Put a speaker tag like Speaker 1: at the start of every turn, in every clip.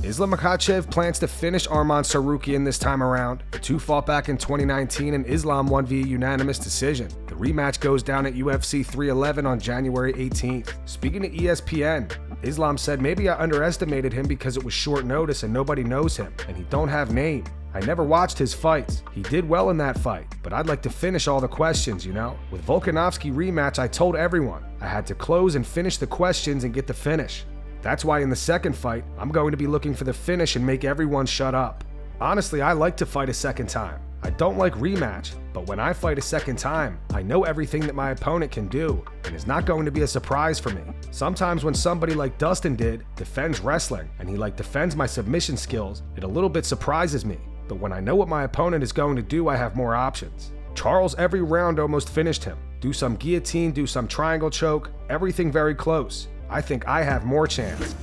Speaker 1: Islam Makhachev plans to finish Arman Tsarukyan this time around. The two fought back in 2019 and Islam won via unanimous decision. The rematch goes down at UFC 311 on January 18th. Speaking to ESPN, Islam said, "Maybe I underestimated him because it was short notice and nobody knows him, and he don't have name. I never watched his fights. He did well in that fight, but I'd like to finish all the questions, you know? With Volkanovski rematch, I told everyone I had to close and finish the questions and get the finish. That's why in the second fight, I'm going to be looking for the finish and make everyone shut up. Honestly, I like to fight a second time. I don't like rematch, but when I fight a second time, I know everything that my opponent can do, and it's not going to be a surprise for me. Sometimes when somebody like Dustin defends wrestling, and he defends my submission skills, it a little bit surprises me. But when I know what my opponent is going to do, I have more options. Charles every round almost finished him. Do some guillotine, do some triangle choke, everything very close. I think I have more chance."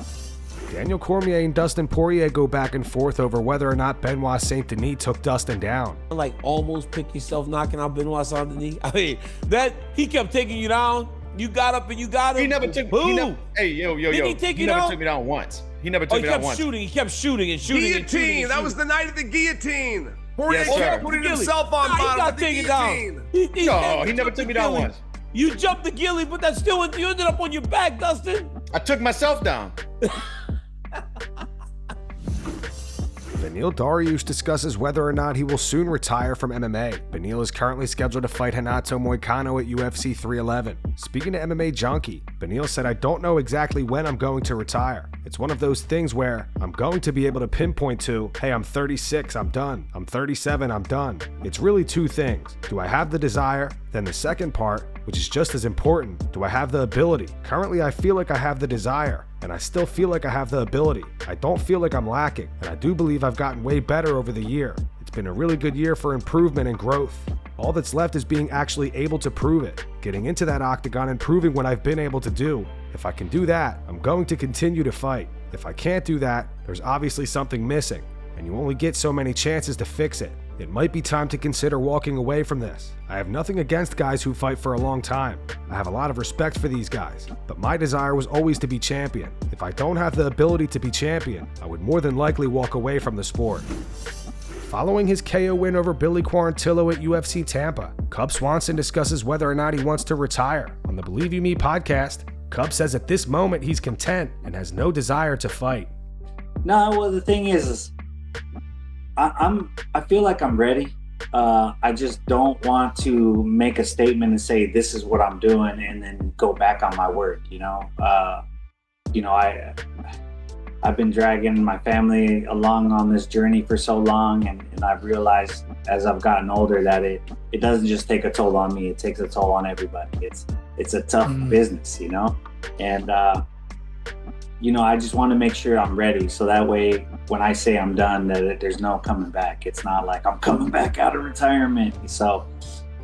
Speaker 1: Daniel Cormier and Dustin Poirier go back and forth over whether or not Benoit Saint Denis took Dustin down.
Speaker 2: Like almost pick yourself knocking out Benoit Saint Denis. I mean, that he kept taking you down. You got up and you got him.
Speaker 3: He never took me. Hey, yo.
Speaker 2: Didn't he take
Speaker 3: he
Speaker 2: you
Speaker 3: never
Speaker 2: down?
Speaker 3: took me down once. He never took me down once.
Speaker 2: He kept shooting and shooting.
Speaker 4: Guillotine.
Speaker 2: And shooting and
Speaker 4: That was
Speaker 2: shooting.
Speaker 4: the night of the guillotine. Poirier
Speaker 3: Yes, sir.
Speaker 4: kept putting himself on bottom with the guillotine.
Speaker 3: He never took me down once.
Speaker 2: You jumped the ghillie, but that still you ended up on your back, Dustin.
Speaker 3: I took myself down.
Speaker 1: Beneil Dariush discusses whether or not he will soon retire from MMA. Beneil is currently scheduled to fight Renato Moicano at UFC 311. Speaking to MMA Junkie, Beneil said, "I don't know exactly when I'm going to retire. It's one of those things where I'm going to be able to pinpoint to, hey, I'm 36, I'm done. I'm 37, I'm done. It's really two things. Do I have the desire? Then the second part, which is just as important, do I have the ability? Currently, I feel like I have the desire, and I still feel like I have the ability. I don't feel like I'm lacking, and I do believe I've gotten way better over the year. It's been a really good year for improvement and growth. All that's left is being actually able to prove it, getting into that octagon and proving what I've been able to do. If I can do that, I'm going to continue to fight. If I can't do that, there's obviously something missing, and you only get so many chances to fix it. It might be time to consider walking away from this. I have nothing against guys who fight for a long time. I have a lot of respect for these guys, but my desire was always to be champion. If I don't have the ability to be champion, I would more than likely walk away from the sport." Following his KO win over Billy Quarantillo at UFC Tampa, Cub Swanson discusses whether or not he wants to retire. On the Believe You Me podcast, Cub says at this moment he's content and has no desire to fight.
Speaker 5: No, well, the thing is I feel like I'm ready. I just don't want to make a statement and say this is what I'm doing and then go back on my word. I've been dragging my family along on this journey for so long, and I've realized as I've gotten older that it doesn't just take a toll on me; it takes a toll on everybody. It's a tough business, and I just want to make sure I'm ready, so that way when I say I'm done, that there's no coming back. It's not like I'm coming back out of retirement. So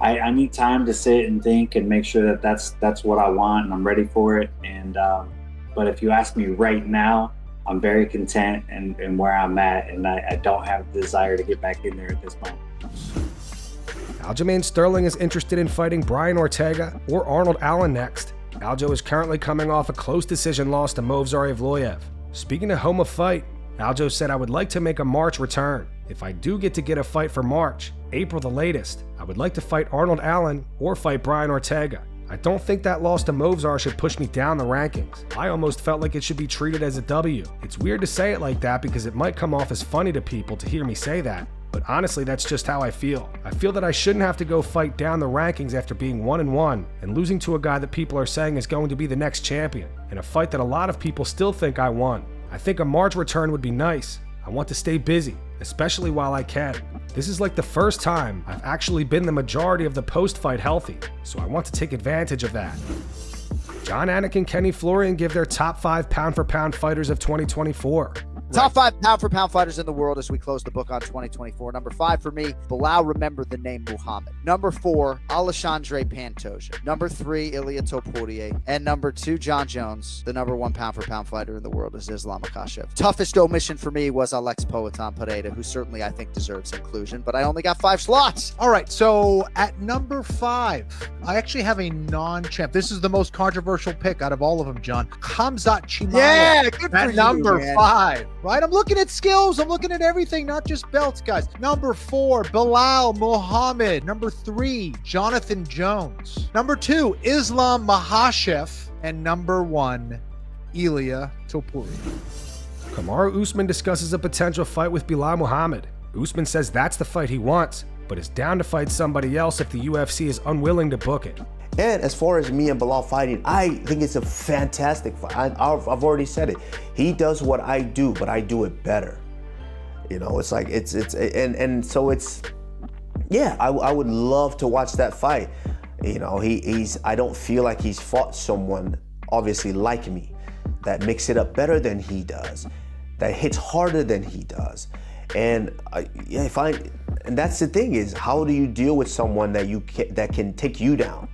Speaker 5: I need time to sit and think and make sure that that's what I want and I'm ready for it. And but if you ask me right now, I'm very content and where I'm at, and I don't have the desire to get back in there at this moment.
Speaker 1: Aljamain Sterling is interested in fighting Brian Ortega or Arnold Allen next. Aljo is currently coming off a close decision loss to Movsar Evloev. Speaking to Home of Fight, Aljo said, "I would like to make a March return. If I do get to get a fight for March, April the latest, I would like to fight Arnold Allen or fight Brian Ortega. I don't think that loss to Movsar should push me down the rankings. I almost felt like it should be treated as a W. It's weird to say it like that because it might come off as funny to people to hear me say that, but honestly that's just how I feel. I feel that I shouldn't have to go fight down the rankings after being 1-1 and losing to a guy that people are saying is going to be the next champion, in a fight that a lot of people still think I won. I think a March return would be nice. I want to stay busy, especially while I can. This is like the first time I've actually been the majority of the post-fight healthy, so I want to take advantage of that." Jon Anik and Kenny Florian give their top 5 pound-for-pound fighters of 2024.
Speaker 6: Top 5 pound-for-pound fighters in the world as we close the book on 2024. Number 5 for me, Belal, remember the name Muhammad. Number 4, Alexandre Pantoja. Number 3, Ilia Topuria. And number 2, John Jones. The number 1 pound-for-pound fighter in the world is Islam Makhachev. Toughest omission for me was Alex Poatan Pereira, who certainly I think deserves inclusion, but I only got 5 slots.
Speaker 7: All right, so at number 5, I actually have a non-champ. This is the most controversial pick out of all of them, John. Khamzat Chimaev.
Speaker 6: Yeah, good for
Speaker 7: at
Speaker 6: you,
Speaker 7: number
Speaker 6: man.
Speaker 7: 5. right? I'm looking at skills. I'm looking at everything, not just belts, guys. Number 4, Belal Muhammad. Number 3, Jonathan Jones. Number 2, Islam Makhachev. And number 1, Ilia Topuria.
Speaker 1: Kamaru Usman discusses a potential fight with Belal Muhammad. Usman says that's the fight he wants, but is down to fight somebody else if the UFC is unwilling to book it.
Speaker 8: And as far as me and Belal fighting, I think it's a fantastic fight. I've already said it. He does what I do, but I do it better. You know, it's like so it's, yeah. I would love to watch that fight. You know, I don't feel like he's fought someone obviously like me that makes it up better than he does, that hits harder than he does. And and that's the thing is, how do you deal with someone that can take you down,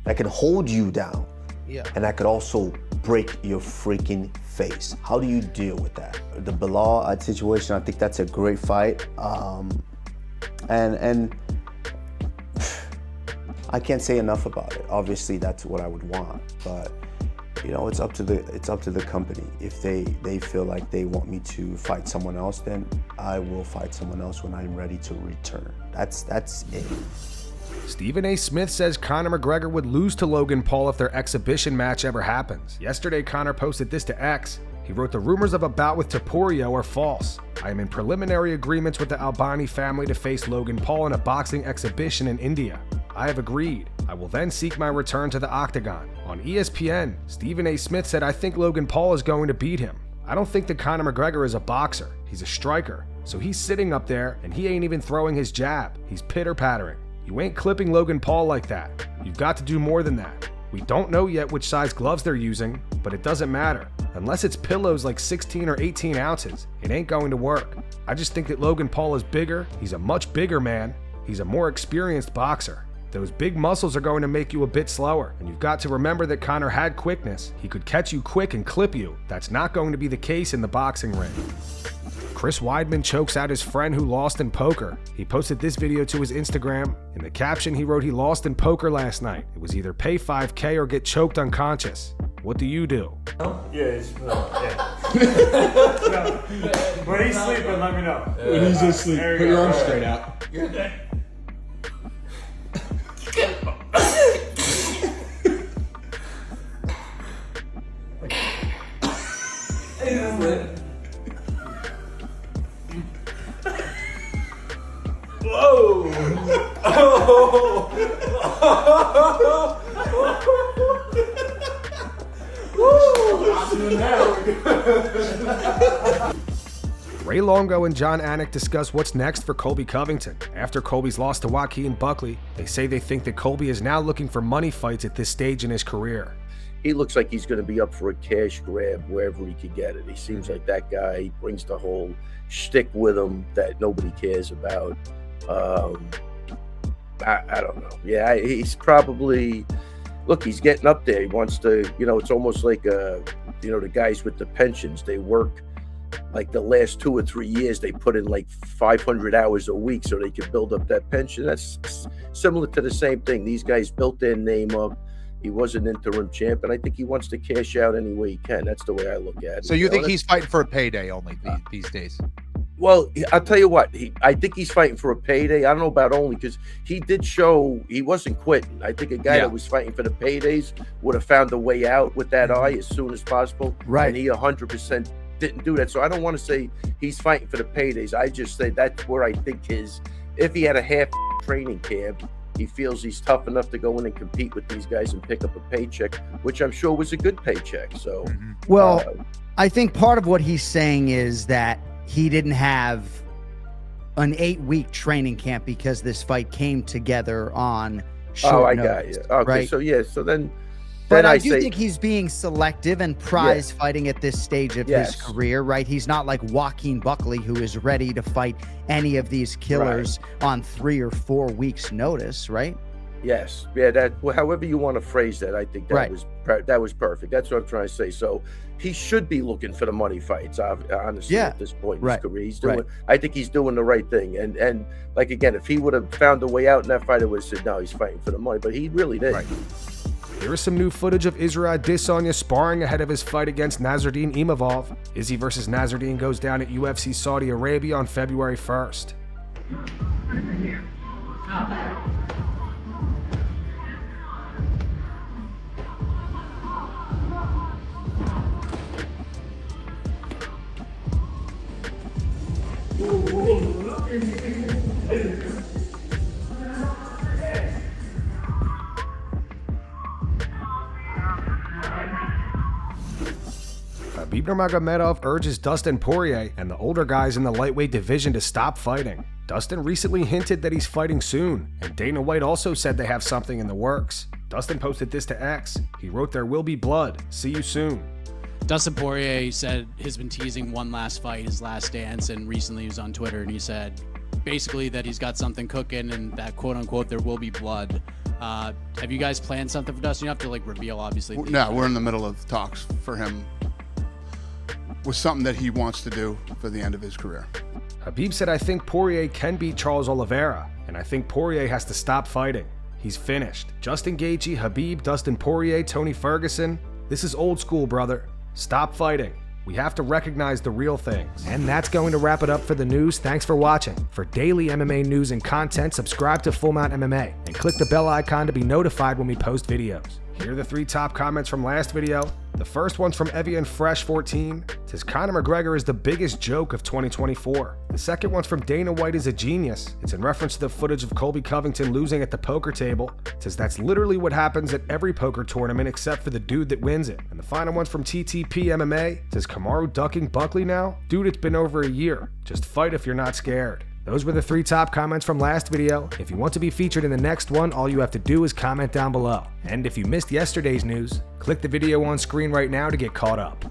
Speaker 8: that can hold you down, and that could also break your freaking face? How do you deal with that? The Belal situation, I think that's a great fight, and I can't say enough about it. Obviously, that's what I would want, but you know, it's up to the company. If they feel like they want me to fight someone else, then I will fight someone else when I'm ready to return. That's it.
Speaker 1: Stephen A. Smith says Conor McGregor would lose to Logan Paul if their exhibition match ever happens. Yesterday, Conor posted this to X. He wrote, "The rumors of a bout with Topuria are false. I am in preliminary agreements with the Albani family to face Logan Paul in a boxing exhibition in India. I have agreed. I will then seek my return to the octagon." On ESPN, Stephen A. Smith said, "I think Logan Paul is going to beat him. I don't think that Conor McGregor is a boxer. He's a striker. So he's sitting up there and he ain't even throwing his jab. He's pitter-pattering. You ain't clipping Logan Paul like that. You've got to do more than that. We don't know yet which size gloves they're using, but it doesn't matter. Unless it's pillows like 16 or 18 ounces, it ain't going to work. I just think that Logan Paul is bigger. He's a much bigger man. He's a more experienced boxer. Those big muscles are going to make you a bit slower, and you've got to remember that Conor had quickness. He could catch you quick and clip you. That's not going to be the case in the boxing ring." Chris Weidman chokes out his friend who lost in poker. He posted this video to his Instagram. In the caption, he wrote, "He lost in poker last night. It was either pay $5K or get choked unconscious. What do you do?"
Speaker 9: Yeah. When he's sleeping, let me know.
Speaker 10: When he's asleep, put your arms straight out.
Speaker 9: Whoa!
Speaker 1: Ray Longo and Jon Anik discuss what's next for Colby Covington. After Colby's loss to Joaquin Buckley, they say they think that Colby is now looking for money fights at this stage in his career.
Speaker 11: He looks like he's going to be up for a cash grab wherever he could get it. He seems like that guy. He brings the whole shtick with him that nobody cares about. I don't know. Yeah, he's probably, look, he's getting up there. He wants to, you know, it's almost like, you know, the guys with the pensions, they work like the last 2 or 3 years, they put in like 500 hours a week so they can build up that pension. That's similar to the same thing. These guys built their name up. He was an interim champ, and I think he wants to cash out any way he can. That's the way I look at it.
Speaker 12: So you think he's fighting for a payday only these days?
Speaker 11: Well, I'll tell you what. I think he's fighting for a payday. I don't know about only, because he did show he wasn't quitting. I think a guy that was fighting for the paydays would have found a way out with that eye as soon as possible.
Speaker 12: Right.
Speaker 11: And he 100% didn't do that. So I don't want to say he's fighting for the paydays. I just say that's where I think if he had a half training camp, he feels he's tough enough to go in and compete with these guys and pick up a paycheck, which I'm sure was a good paycheck. So,
Speaker 13: well, I think part of what he's saying is that he didn't have an 8-week training camp because this fight came together on short notice.
Speaker 11: Got you. Okay,
Speaker 13: right?
Speaker 11: so yeah, so then
Speaker 13: But I do think he's being selective and prize fighting at this stage of his career, right? He's not like Joaquin Buckley, who is ready to fight any of these killers on 3 or 4 weeks notice, right?
Speaker 11: Yes. Yeah, however you want to phrase that, I think that was perfect. That's what I'm trying to say. So he should be looking for the money fights, honestly, at this point in his career. He's doing, I think he's doing the right thing. And like, again, if he would have found a way out in that fight, I would have said, no, he's fighting for the money. But he really did.
Speaker 1: Here is some new footage of Israel Adesanya sparring ahead of his fight against Nassourdine Imavov. Izzy versus Nassourdine goes down at UFC Saudi Arabia on February 1st. Khabib Nurmagomedov urges Dustin Poirier and the older guys in the lightweight division to stop fighting. Dustin recently hinted that he's fighting soon, and Dana White also said they have something in the works. Dustin posted this to X. He wrote, "There will be blood. See you soon."
Speaker 14: Dustin Poirier said he's been teasing one last fight, his last dance, and recently he was on Twitter and he said basically that he's got something cooking and that quote unquote there will be blood. Have you guys planned something for Dustin? You have to like reveal obviously.
Speaker 15: No, we're in the middle of talks for him with something that he wants to do for the end of his career.
Speaker 1: Khabib said, "I think Poirier can beat Charles Oliveira, and I think Poirier has to stop fighting. He's finished. Justin Gaethje, Khabib, Dustin Poirier, Tony Ferguson. This is old school, brother. Stop fighting. We have to recognize the real things." And that's going to wrap it up for the news. Thanks for watching. For daily MMA news and content, subscribe to Full Mount MMA and click the bell icon to be notified when we post videos. Here are the 3 top comments from last video. The first one's from Evian Fresh 14. It says Conor McGregor is the biggest joke of 2024. The second one's from Dana White is a genius. It's in reference to the footage of Colby Covington losing at the poker table. It says that's literally what happens at every poker tournament except for the dude that wins it. And the final one's from TTP MMA. It says Kamaru ducking Buckley now? Dude, it's been over a year. Just fight if you're not scared. Those were the 3 top comments from last video. If you want to be featured in the next one, all you have to do is comment down below. And if you missed yesterday's news, click the video on screen right now to get caught up.